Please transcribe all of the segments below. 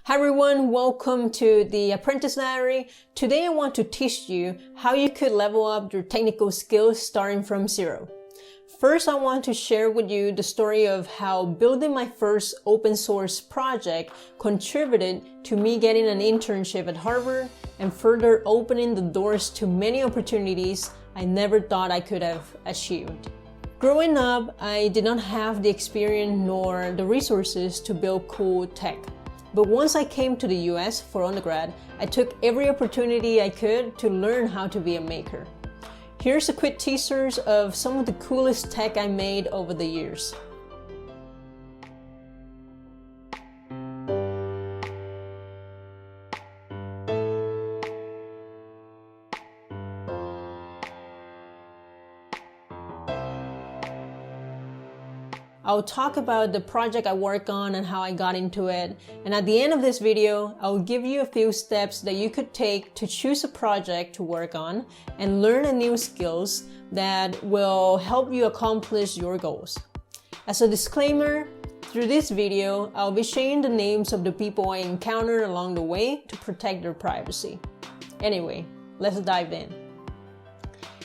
Hi everyone, welcome to the Apprentice Diary. Today I want to teach you how you could level up your technical skills starting from zero. First, I want to share with you the story of how building my first open source project contributed to me getting an internship at Harvard and further opening the doors to many opportunities I never thought I could have achieved. Growing up, I did not have the experience nor the resources to build cool tech. But once I came to the US for undergrad, I took every opportunity I could to learn how to be a maker. Here's a quick teaser of some of the coolest tech I made over the years. I'll talk about the project I work on and how I got into it. And at the end of this video, I'll give you a few steps that you could take to choose a project to work on and learn a new skills that will help you accomplish your goals. As a disclaimer, through this video, I'll be sharing the names of the people I encountered along the way to protect their privacy. Anyway, let's dive in.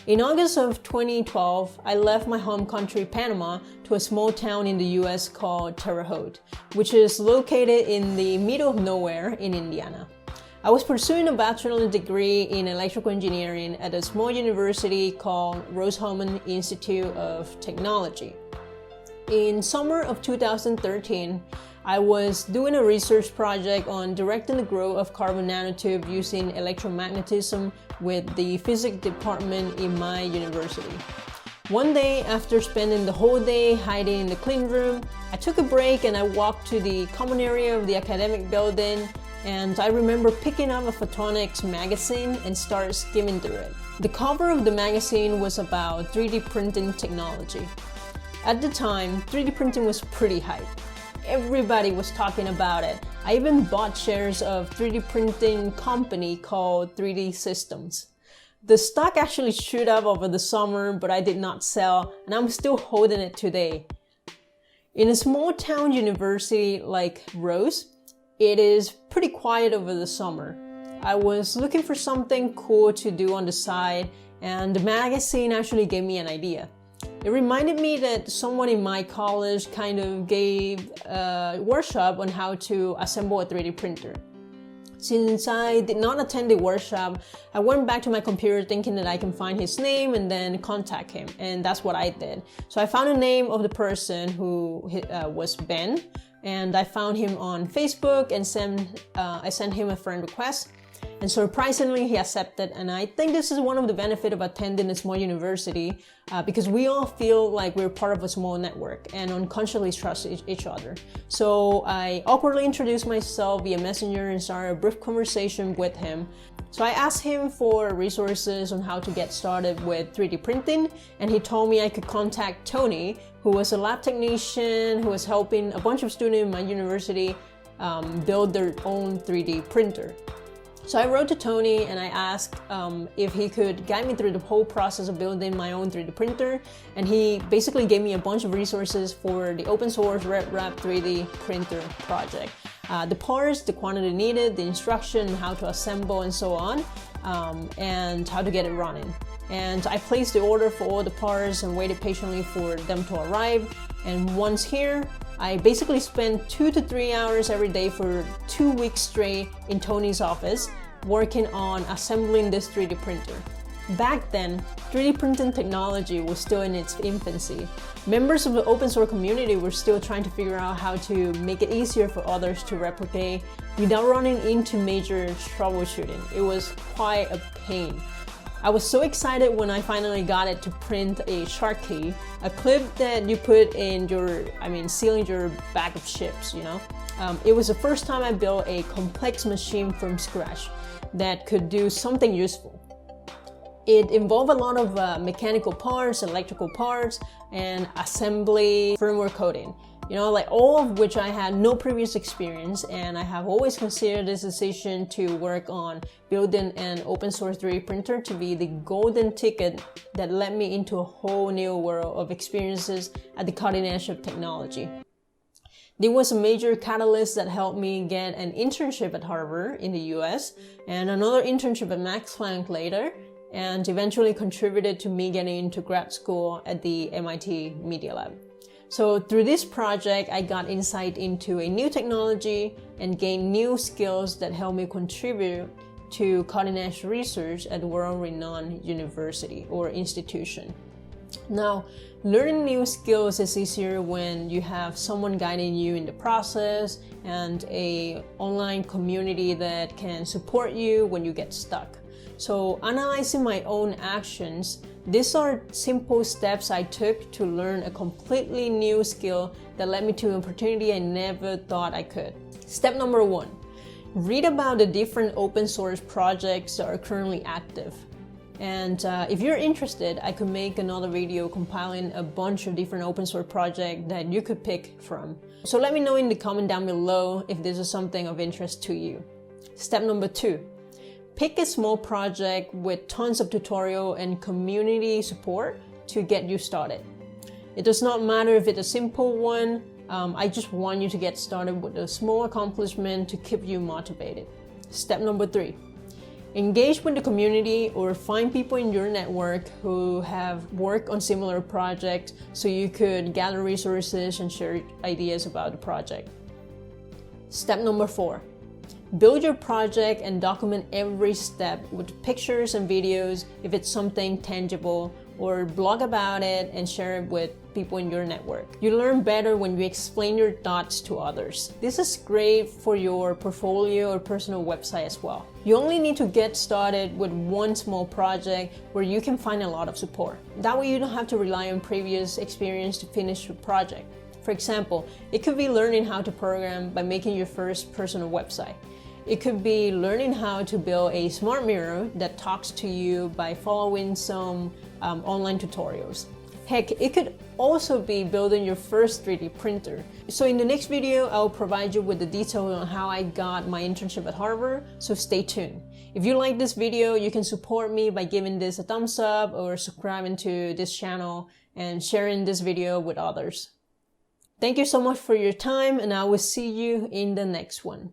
In August of 2012, I left my home country, Panama, to a small town in the US called Terre Haute, which is located in the middle of nowhere in Indiana. I was pursuing a bachelor's degree in electrical engineering at a small university called Rose-Hulman Institute of Technology. In summer of 2013, I was doing a research project on directing the growth of carbon nanotube using electromagnetism with the physics department in my university. One day, after spending the whole day hiding in the clean room, I took a break and I walked to the common area of the academic building, and I remember picking up a photonics magazine and started skimming through it. The cover of the magazine was about 3D printing technology. At the time, 3D printing was pretty hype. Everybody was talking about it. I even bought shares of 3D printing company called 3D Systems. The stock actually shoot up over the summer, but I did not sell, and I'm still holding it today. In a small town university like Rose, it is pretty quiet over the summer. I was looking for something cool to do on the side, and the magazine actually gave me an idea. It reminded me that someone in my college kind of gave a workshop on how to assemble a 3D printer. Since I did not attend the workshop, I went back to my computer thinking that I can find his name and then contact him, and that's what I did. So I found the name of the person who was Ben, and I found him on Facebook and I sent him a friend request. And surprisingly, he accepted, and I think this is one of the benefits of attending a small university because we all feel like we're part of a small network and unconsciously trust each other. So I awkwardly introduced myself via Messenger and started a brief conversation with him. So I asked him for resources on how to get started with 3D printing, and he told me I could contact Tony, who was a lab technician who was helping a bunch of students in my university build their own 3D printer. So I wrote to Tony and I asked if he could guide me through the whole process of building my own 3D printer, and he basically gave me a bunch of resources for the open source RepRap 3D printer project. The parts, the quantity needed, the instruction, how to assemble and so on, and how to get it running. And I placed the order for all the parts and waited patiently for them to arrive. And once here, I basically spent 2 to 3 hours every day for 2 weeks straight in Tony's office working on assembling this 3D printer. Back then, 3D printing technology was still in its infancy. Members of the open source community were still trying to figure out how to make it easier for others to replicate without running into major troubleshooting. It was quite a pain. I was so excited when I finally got it to print a shark key, a clip that you put in sealing your bag of chips, you know? It was the first time I built a complex machine from scratch that could do something useful. It involved a lot of mechanical parts, electrical parts, and assembly, firmware coding. You know, like all of which I had no previous experience, and I have always considered this decision to work on building an open source 3D printer to be the golden ticket that led me into a whole new world of experiences at the cutting edge of technology. There was a major catalyst that helped me get an internship at Harvard in the US and another internship at Max Planck later, and eventually contributed to me getting into grad school at the MIT Media Lab. So through this project, I got insight into a new technology and gained new skills that helped me contribute to cutting-edge research at a world-renowned university or institution. Now, learning new skills is easier when you have someone guiding you in the process and an online community that can support you when you get stuck. So, analyzing my own actions, these are simple steps I took to learn a completely new skill that led me to an opportunity I never thought I could. Step number 1. Read about the different open source projects that are currently active. And if you're interested, I could make another video compiling a bunch of different open source projects that you could pick from. So let me know in the comment down below if this is something of interest to you. Step number 2. Pick a small project with tons of tutorial and community support to get you started. It does not matter if it's a simple one. I just want you to get started with a small accomplishment to keep you motivated. Step number 3. Engage with the community or find people in your network who have worked on similar projects so you could gather resources and share ideas about the project. Step number 4. Build your project and document every step with pictures and videos if it's something tangible, or blog about it and share it with people in your network. You learn better when you explain your thoughts to others. This is great for your portfolio or personal website as well. You only need to get started with one small project where you can find a lot of support. That way you don't have to rely on previous experience to finish your project. For example, it could be learning how to program by making your first personal website. It could be learning how to build a smart mirror that talks to you by following some online tutorials. Heck, it could also be building your first 3D printer. So in the next video, I'll provide you with the details on how I got my internship at Harvard, so stay tuned. If you like this video, you can support me by giving this a thumbs up or subscribing to this channel and sharing this video with others. Thank you so much for your time, and I will see you in the next one.